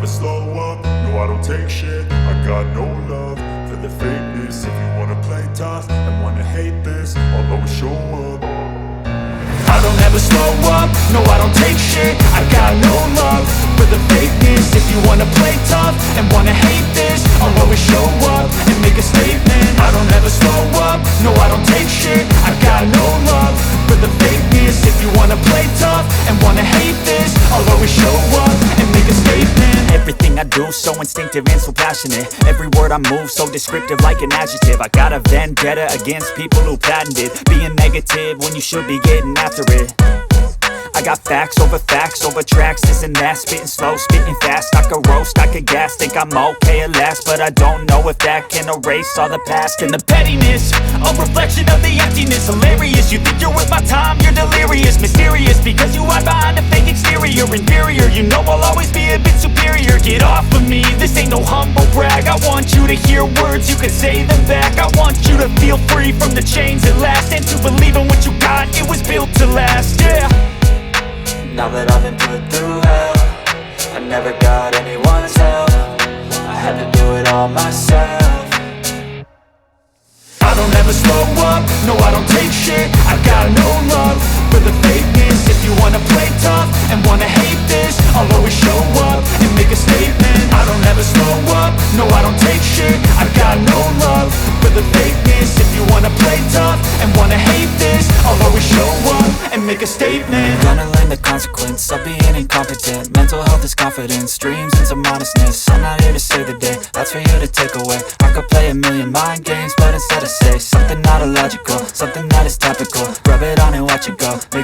slow up, no I don't take shit. I got no love for the fakeness. If you wanna play tough and wanna hate this, I'll always show up. I don't ever slow up, no I don't take shit. I got no love for the fakeness. If you wanna play tough and wanna hate this, I'll always show up and make a statement. I don't ever slow up, no I don't take shit. I got no love for the fakeness. If you wanna play tough and wanna hate this, I'll always show up and make a statement. Everything I do so instinctive and so passionate. Every word I move so descriptive like an adjective. I got a vendetta against people who patented being negative when you should be getting after it. I got facts over tracks, this and that. Spitting slow, spitting fast, I could roast, I could gas. Think I'm okay at last, but I don't know if that can erase all the past. And the pettiness, a reflection of the emptiness. Hilarious, you think you're worth my time, you're delirious. Mysterious, because you hide behind a fake exterior. Inferior, you know I'll always be a bit superior. Get off of me, this ain't no humble brag. I want you to hear words, you can say them back. I want you to feel free from the chains at last, and to believe in what you got, it was built to last, yeah. Now that I've been put through hell, I never got anyone's help. I had to do it all myself. I don't ever slow up, no I don't take shit. I got no love for the fakeness. If you wanna play tough and wanna hate this, I'll always show up and make a statement. I don't ever slow up, no I don't take shit. I got no love for the fakeness. If you wanna play tough and wanna hate this, I'll always show up and make a statement. Gonna learn the consequence of being incompetent. Mental health is confidence, dreams and some honestness. I'm not here to save the day, that's for you to take away. I could play a million mind games, but instead I say something not illogical, something that is topical. Rub it on and watch it go.